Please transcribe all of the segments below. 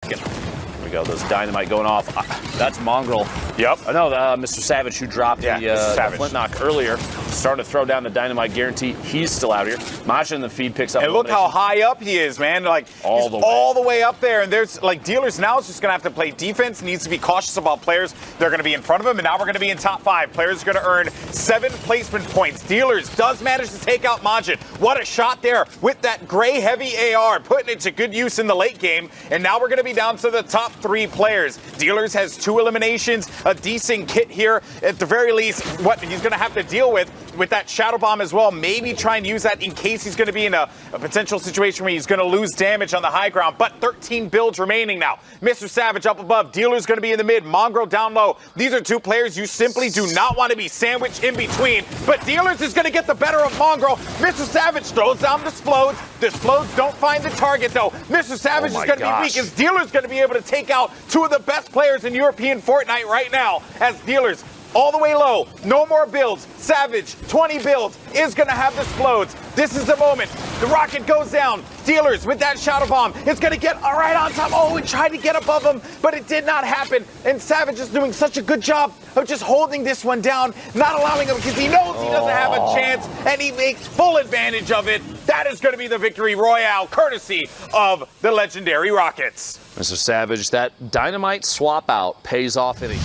second. Here we go, those dynamite going off. That's Mongraal. Yep. I know Mr. Savage, who dropped the flint knock earlier, starting to throw down the dynamite guarantee. He's still out here. Masha in the feed picks up. And look how high up he is, man. Like, all the way up there. And there's, like, Dealers now is just going to have to play defense. Needs to be cautious about players. They're going to be in front of him. And now we're going to be in top 5. Players are going to earn 7 placement points. Dealers does manage to take out Majid. What a shot there with that gray heavy AR, putting it to good use in the late game. And now we're going to be down to the top 3 players. Dealers has 2 eliminations, a decent kit here. At the very least, what he's going to have to deal with that Shadow Bomb as well. Maybe try and use that in case he's going to be in a potential situation where he's going to lose damage on the high ground. But 13 builds remaining now. Mr. Savage up above. Dealer's going to be in the mid. Mongraal down low. These are 2 players you simply do not want to be sandwiched in between. But Dealers is going to get the better of Mongraal. Mr. Savage throws down the Splodes. The Splodes don't find the target, though. Mr. Savage is going to be weak, as Dealer's going to be able to take out 2 of the best players in European Fortnite right now, as Dealers all the way low. No more builds. Savage, 20 builds, is going to have the Splodes. This is the moment. The rocket goes down. Dealers with that Shadow Bomb. It's going to get right on top. Oh, we tried to get above him, but it did not happen. And Savage is doing such a good job of just holding this one down, not allowing him, because he knows he doesn't have a chance, and he makes full advantage of it. That is going to be the victory royale, courtesy of the legendary Rockets. Mr. Savage, that dynamite swap out pays off in a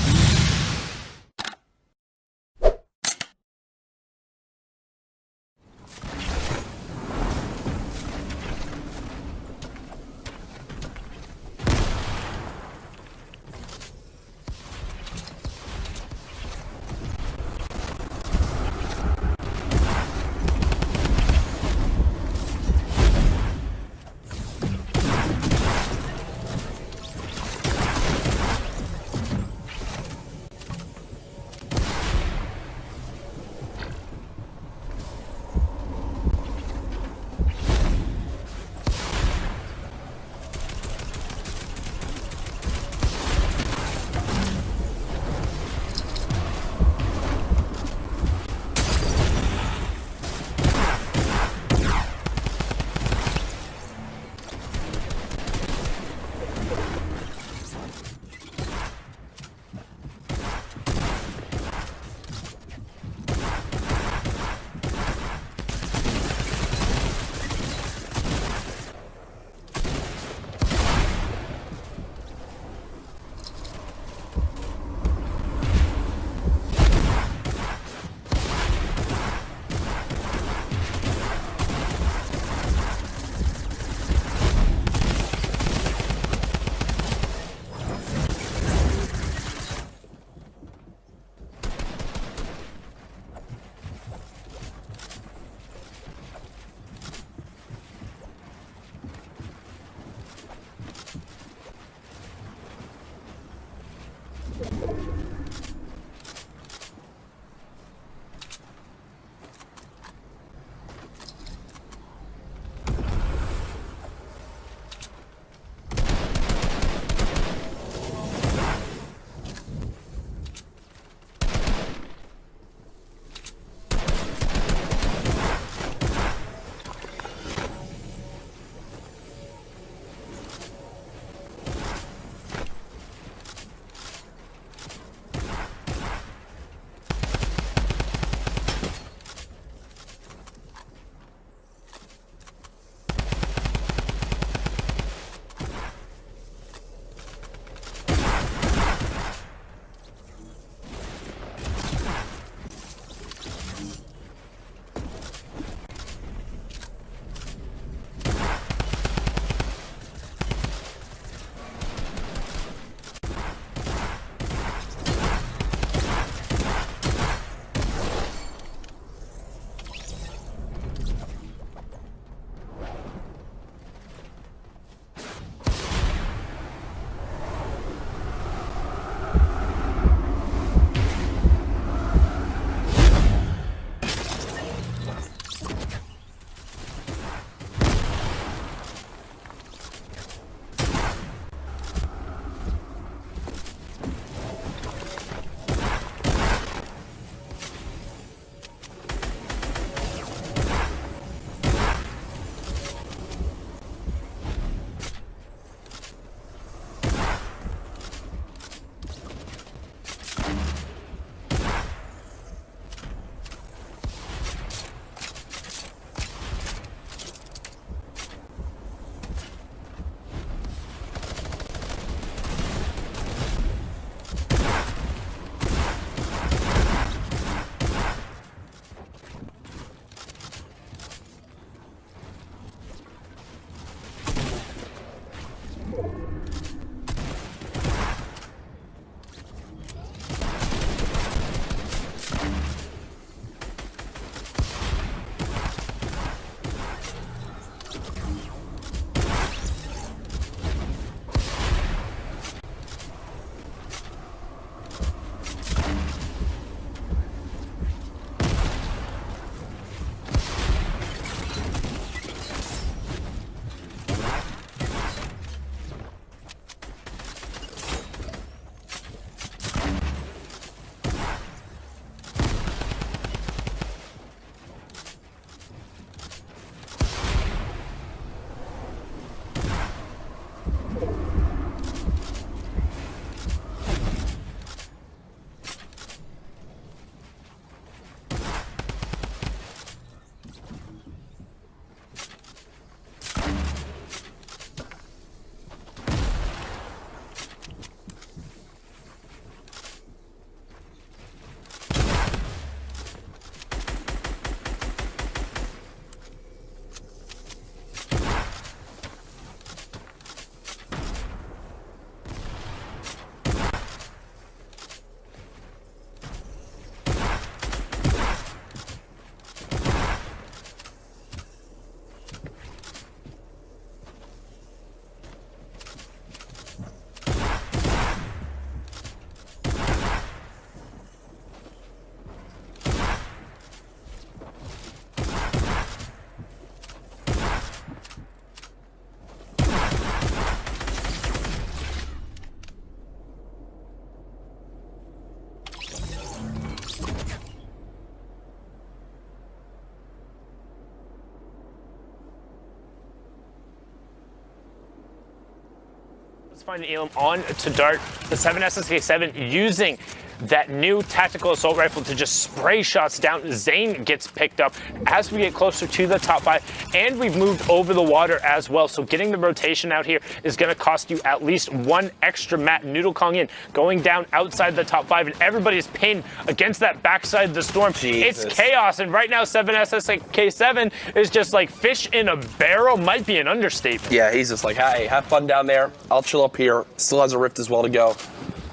finding Elam on to Dart. The 7 SSK7 using that new tactical assault rifle to just spray shots down. Zane gets picked up as we get closer to the top 5, and we've moved over the water as well. So getting the rotation out here is going to cost you at least 1 extra mat. Noodle Kong in, going down outside the top 5, and everybody's pinned against that backside of the storm. Jesus. It's chaos, and right now 7 SSK7 is just like fish in a barrel. Might be an understatement. Yeah, he's just like, hey, have fun down there. I'll chill up here. Still has a rift as well to go.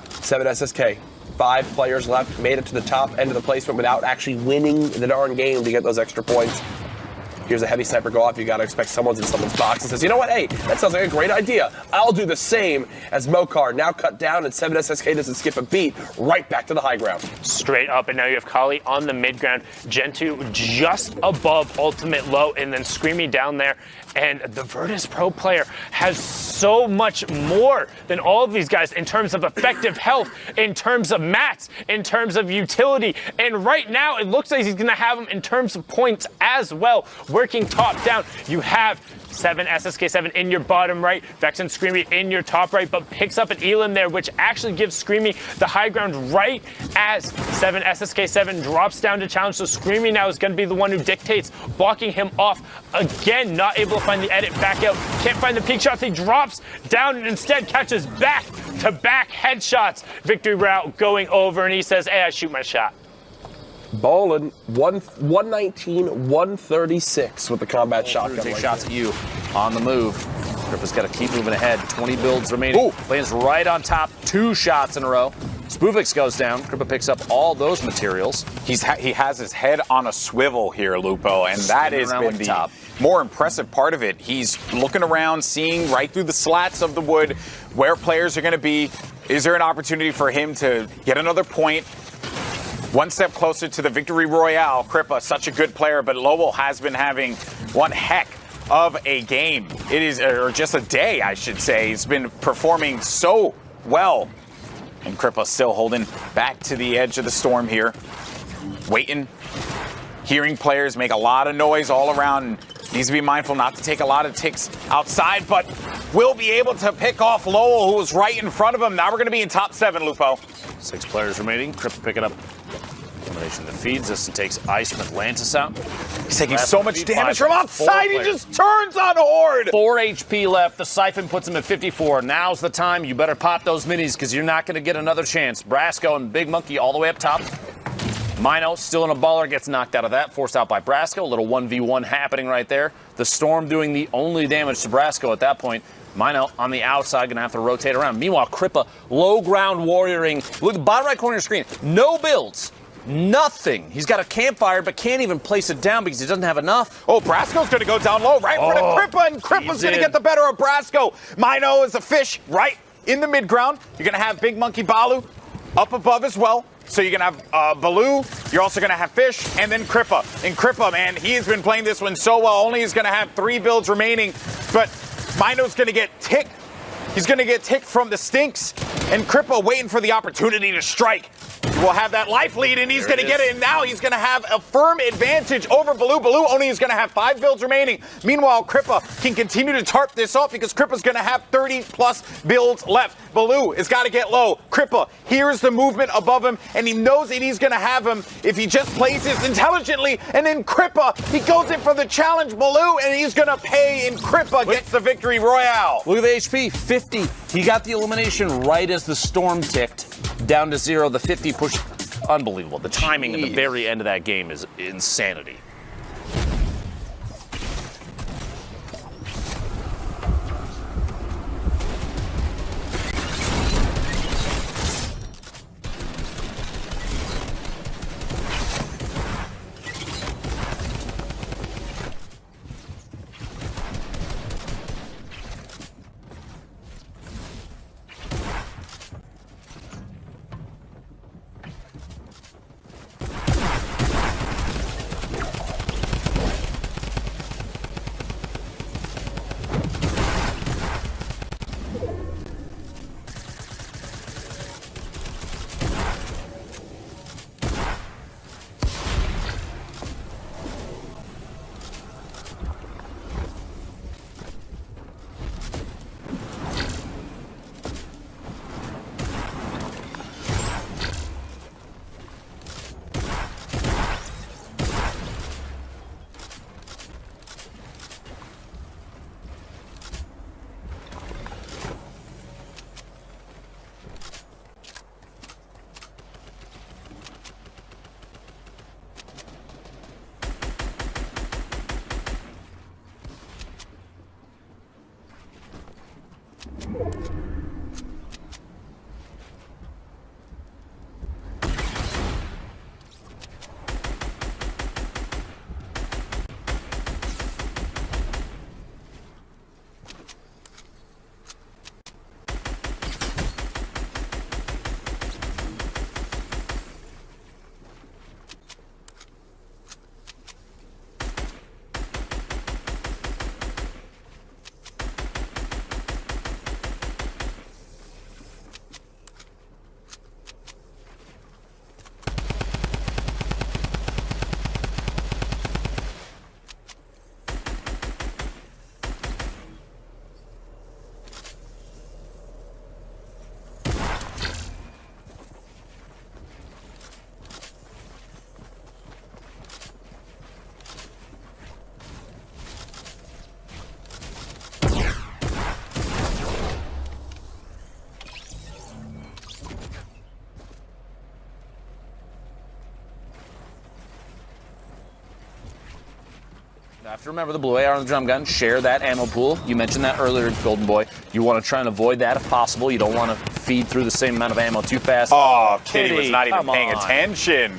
7 SSK. 5 players left, made it to the top end of the placement without actually winning the darn game to get those extra points. Here's a heavy sniper go off. You got to expect someone's in someone's box and says, you know what, hey, that sounds like a great idea. I'll do the same as Mokar. Now cut down, and 7 SSK doesn't skip a beat. Right back to the high ground. Straight up, and now you have Kali on the mid ground. Gentoo just above ultimate low, and then Screamy down there. And the Virtus Pro player has so much more than all of these guys in terms of effective health, in terms of mats, in terms of utility. And right now, it looks like he's going to have them in terms of points as well. Working top down, you have 7 SSK7 in your bottom right, Vex and Screamy in your top right, but picks up an Elam there, which actually gives Screamy the high ground right as 7 SSK7 drops down to challenge. So Screamy now is going to be the one who dictates, blocking him off again, not able to find the edit back out, can't find the peak shots. He drops down and instead catches back-to-back headshots. Victory route going over, and he says, hey, I shoot my shot. Ballin, 119, 136 with the combat shotgun. Take shots at you on the move. Crippa's got to keep moving ahead. 20 builds remaining. Ooh. Lands right on top. 2 shots in a row. Spoovix goes down. Crippa picks up all those materials. He has his head on a swivel here, Lupo, and that has been the top. More impressive part of it. He's looking around, seeing right through the slats of the wood where players are going to be. Is there an opportunity for him to get another point? 1 step closer to the victory royale. Crippa, such a good player, but Lowell has been having one heck of a game. It is, or just a day, I should say. He's been performing so well. And Crippa still holding back to the edge of the storm here. Waiting, hearing players make a lot of noise all around. Needs to be mindful not to take a lot of ticks outside, but will be able to pick off Lowell, who was right in front of him. Now we're going to be in top 7, Lupo. 6 players remaining. Crippa picking up elimination that feeds us and takes Ice from Atlantis out. He's taking so much damage from outside. He just turns on Horde. 4 HP left. The Siphon puts him at 54. Now's the time. You better pop those minis because you're not going to get another chance. Brasco and Big Monkey all the way up top. Mino still in a baller, gets knocked out of that, forced out by Brasco. A little 1v1 happening right there. The Storm doing the only damage to Brasco at that point. Mino on the outside, going to have to rotate around. Meanwhile, Crippa, low ground warrioring. Look at the bottom right corner of your screen. No builds. Nothing. He's got a campfire, but can't even place it down because he doesn't have enough. Oh, Brasco's going to go down low right in front of Crippa, and Crippa's going to get the better of Brasco. Mino is a fish right in the mid ground. You're going to have Big Monkey Balu up above as well. So you're going to have Baloo, you're also going to have Fish, and then Crippa. And Crippa, man, he has been playing this one so well. Only he's going to have 3 builds remaining, but Mino's going to get ticked. He's going to get ticked from the stinks, and Crippa waiting for the opportunity to strike. Will have that life lead, and he's going to get it, and now he's going to have a firm advantage over Baloo. Baloo only is going to have 5 builds remaining. Meanwhile, Crippa can continue to tarp this off because Crippa's going to have 30+ builds left. Baloo has got to get low. Crippa hears the movement above him, and he knows that he's going to have him if he just plays this intelligently. And then Crippa, he goes in for the challenge, Baloo, and he's going to pay, and Crippa gets the victory royale. Look at the HP, 50. He got the elimination right as the storm ticked down to 0. The 50 push, unbelievable. The timing at the very end of that game is insanity. have to remember the blue AR and the drum gun share that ammo pool. You mentioned that earlier, Golden Boy. You want to try and avoid that if possible. You don't want to feed through the same amount of ammo too fast. Oh, Kitty was not even paying attention.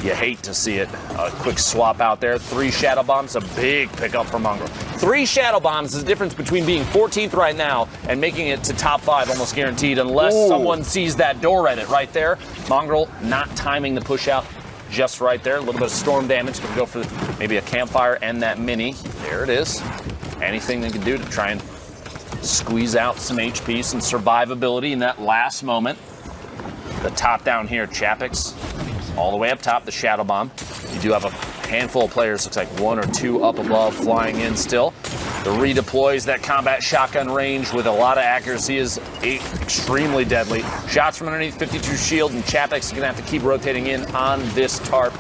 You hate to see it. A quick swap out there. 3 shadow bombs, a big pickup for Mongraal. 3 shadow bombs is the difference between being 14th right now and making it to top 5 almost guaranteed unless someone sees that door edit right there. Mongraal not timing the push out just right there. A little bit of storm damage. Gonna go for maybe a campfire and that mini. There it is. Anything they can do to try and squeeze out some HP, some survivability in that last moment. The top down here, Chapix. All the way up top, the shadow bomb. You do have a handful of players, looks like 1 or 2 up above flying in still. The redeploys that combat shotgun range with a lot of accuracy is extremely deadly. Shots from underneath 52 shield, and Chapix is gonna have to keep rotating in on this tarp.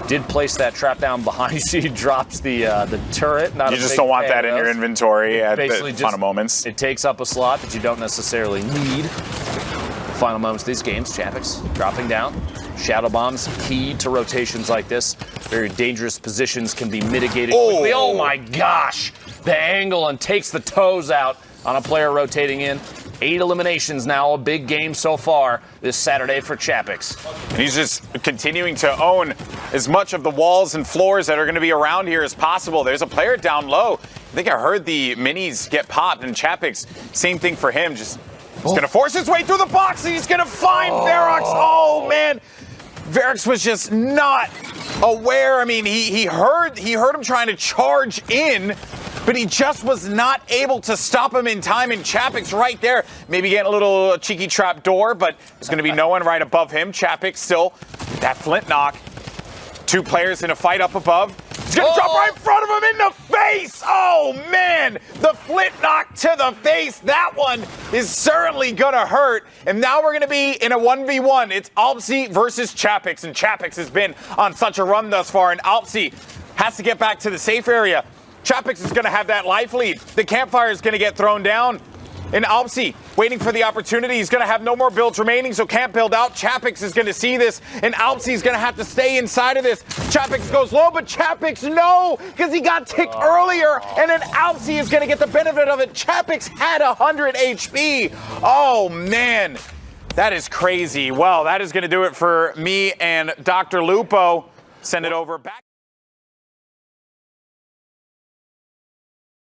Did place that trap down behind you. He drops the turret. You just don't want that in your inventory at the final moments. It takes up a slot that you don't necessarily need. Final moments of these games, Chapix dropping down. Shadow bombs, key to rotations like this. Very dangerous positions can be mitigated quickly. Oh my gosh! The angle and takes the toes out on a player rotating in. 8 eliminations now, a big game so far this Saturday for Chapix. And he's just continuing to own as much of the walls and floors that are going to be around here as possible. There's a player down low. I think I heard the minis get popped, and Chapix, same thing for him. He's going to force his way through the box, and he's going to find Verox. Oh, man. Verox was just not aware. I mean, he heard him trying to charge in, but he just was not able to stop him in time. And Chapix right there, maybe getting a little cheeky trap door, but there's going to be no one right above him. Chapix still, that flint knock. 2 players in a fight up above. He's going to drop right in front of him in the face. Oh, man. The flint knock to the face. That one is certainly going to hurt. And now we're going to be in a 1v1. It's Alpsi versus Chapix. And Chapix has been on such a run thus far. And Alpsi has to get back to the safe area. Chapix is going to have that life lead. The campfire is going to get thrown down. And Alpsi waiting for the opportunity. He's going to have no more builds remaining, so can't build out. Chapix is going to see this, and Alpsi is going to have to stay inside of this. Chapix goes low, but Chapix, no, because he got ticked earlier, and then Alpsi is going to get the benefit of it. Chapix had 100 HP. Oh, man. That is crazy. Well, that is going to do it for me and Dr. Lupo. Send it over back.